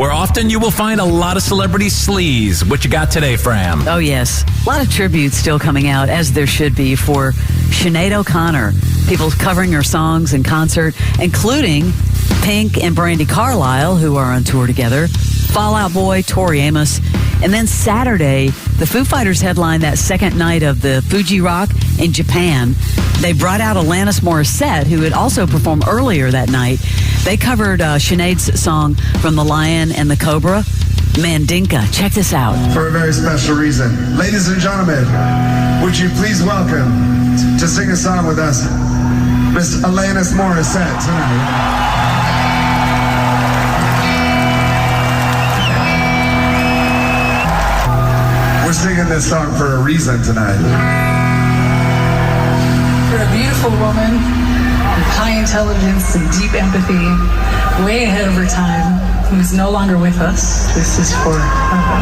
where often you will find a lot of celebrity sleaze. What you got today, Fram? Oh, yes. A lot of tributes still coming out, as there should be, for Sinead O'Connor. People covering her songs in concert, including Pink and Brandi Carlile, who are on tour together, Fall Out Boy, Tori Amos. And then Saturday, the Foo Fighters headlined that second night of the Fuji Rock in Japan. They brought out Alanis Morissette, who had also performed earlier that night. They covered Sinead's song from The Lion and the Cobra, Mandinka. Check this out. For a very special reason. Ladies and gentlemen, would you please welcome to sing a song with us, Miss Alanis Morissette tonight. We're singing this song for a reason tonight. For a beautiful woman with high intelligence and deep empathy, way ahead of her time, who is no longer with us, this is for her.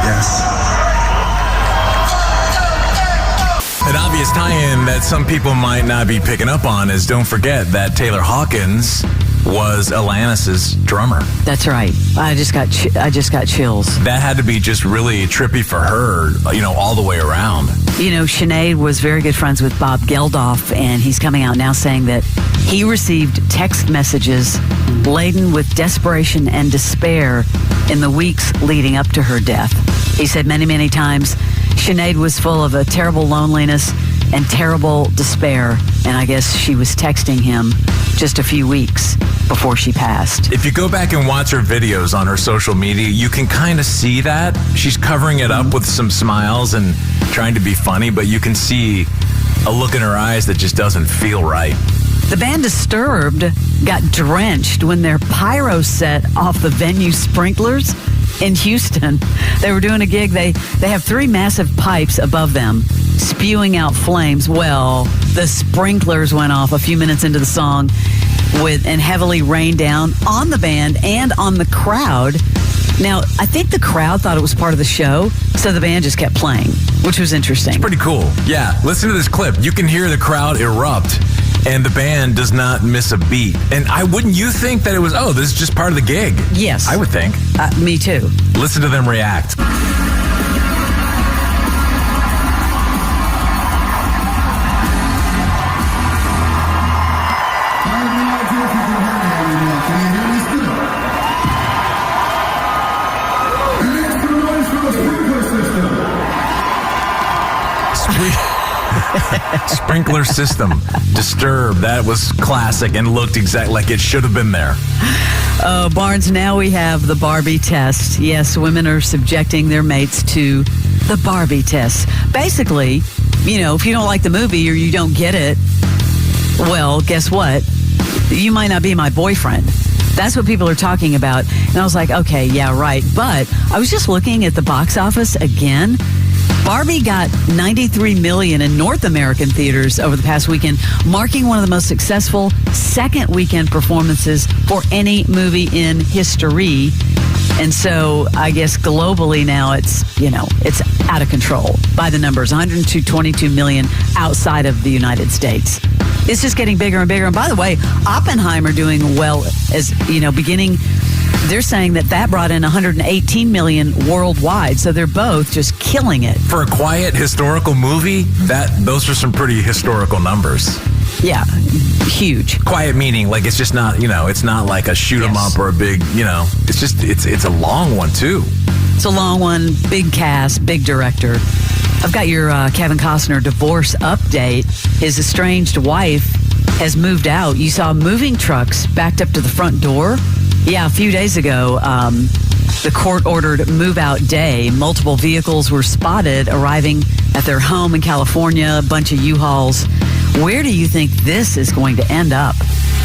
Yes. An obvious tie-in that some people might not be picking up on is, don't forget that Taylor Hawkins was Alanis's drummer. That's right. I just got chills. That had to be just really trippy for her, all the way around. Sinead was very good friends with Bob Geldof, and he's coming out now saying that he received text messages laden with desperation and despair in the weeks leading up to her death. He said many, many times Sinead was full of a terrible loneliness and terrible despair, and I guess she was texting him just a few weeks before she passed. If you go back and watch her videos on her social media, you can kind of see that. She's covering it up with some smiles and trying to be funny, but you can see a look in her eyes that just doesn't feel right. The band Disturbed got drenched when their pyro set off the venue sprinklers in Houston. They were doing a gig. They have 3 massive pipes above them spewing out flames. Well, the sprinklers went off a few minutes into the song and heavily rained down on the band and on the crowd. Now, I think the crowd thought it was part of the show, so the band just kept playing, which was interesting. It's pretty cool. Yeah, listen to this clip. You can hear the crowd erupt, and the band does not miss a beat. And wouldn't you think that it was, this is just part of the gig? Yes. I would think. Me too. Listen to them react. Sprinkler system. Disturbed. That was classic and looked exactly like it should have been there. Barnes, now we have the Barbie test. Yes, women are subjecting their mates to the Barbie test. Basically, if you don't like the movie or you don't get it, well, guess what? You might not be my boyfriend. That's what people are talking about. And I was like, okay, yeah, right. But I was just looking at the box office again. Barbie got $93 million in North American theaters over the past weekend, marking one of the most successful second weekend performances for any movie in history. And so I guess globally now it's out of control by the numbers, 122 million outside of the United States. It's just getting bigger and bigger. And by the way, Oppenheimer doing well as, beginning. They're saying that brought in 118 million worldwide. So they're both just killing it. For a quiet historical movie, those are some pretty historical numbers. Yeah, huge. Quiet meaning like it's just not, it's not like a shoot 'em up or a big, it's just, it's a long one too. It's a long one, big cast, big director. I've got your Kevin Costner divorce update. His estranged wife has moved out. You saw moving trucks backed up to the front door. Yeah, a few days ago, the court-ordered move-out day. Multiple vehicles were spotted arriving at their home in California, a bunch of U-Hauls. Where do you think this is going to end up?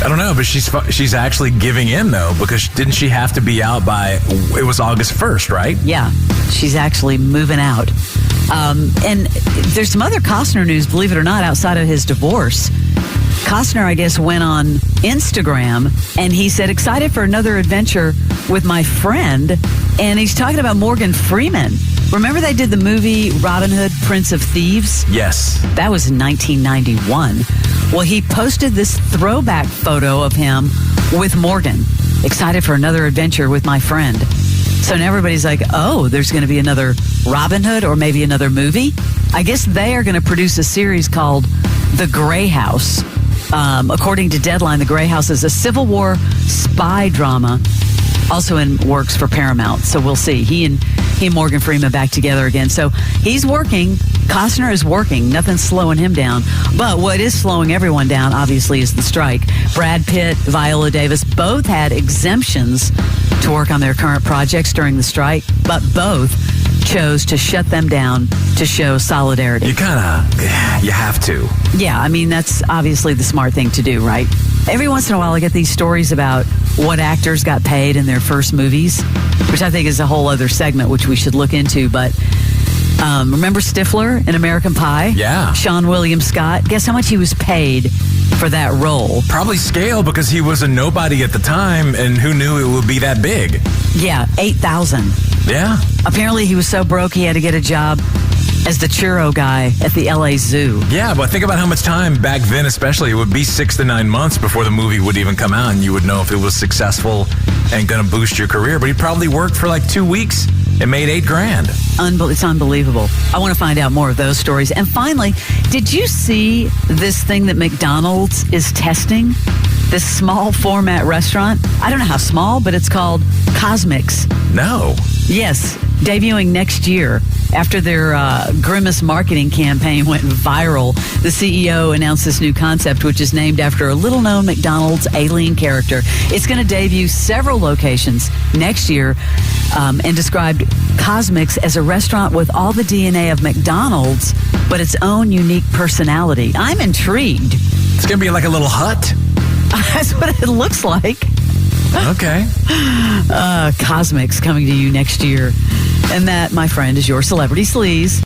I don't know, but she's actually giving in, though, because didn't she have to be out by, it was August 1st, right? Yeah, she's actually moving out. And there's some other Costner news, believe it or not, outside of his divorce. Costner, I guess, went on Instagram and he said, excited for another adventure with my friend. And he's talking about Morgan Freeman. Remember they did the movie Robin Hood, Prince of Thieves? Yes. That was in 1991. Well, he posted this throwback photo of him with Morgan. Excited for another adventure with my friend. So now everybody's like, oh, there's going to be another Robin Hood or maybe another movie. I guess they are going to produce a series called The Grey House. According to Deadline, The Grey House is a Civil War spy drama, also in works for Paramount. So we'll see. He and Morgan Freeman back together again. So he's working. Costner is working. Nothing's slowing him down. But what is slowing everyone down, obviously, is the strike. Brad Pitt, Viola Davis both had exemptions to work on their current projects during the strike, but both chose to shut them down to show solidarity. You have to. Yeah, I mean, that's obviously the smart thing to do, right? Every once in a while, I get these stories about what actors got paid in their first movies, which I think is a whole other segment, which we should look into. But remember Stifler in American Pie? Yeah. Sean William Scott. Guess how much he was paid for that role? Probably scale, because he was a nobody at the time, and who knew it would be that big? Yeah, $8,000. Yeah. Apparently, he was so broke he had to get a job as the churro guy at the LA Zoo. Yeah, but think about how much time back then, especially, it would be 6 to 9 months before the movie would even come out, and you would know if it was successful and going to boost your career. But he probably worked for like 2 weeks and made $8,000. It's unbelievable. I want to find out more of those stories. And finally, did you see this thing that McDonald's is testing? This small format restaurant? I don't know how small, but it's called Cosmics. No. Yes, debuting next year. After their Grimace marketing campaign went viral, the CEO announced this new concept, which is named after a little-known McDonald's alien character. It's going to debut several locations next year and described Cosmics as a restaurant with all the DNA of McDonald's, but its own unique personality. I'm intrigued. It's going to be like a little hut. That's what it looks like. Okay. Cosmics coming to you next year. And that, my friend, is your Celebrity Sleaze.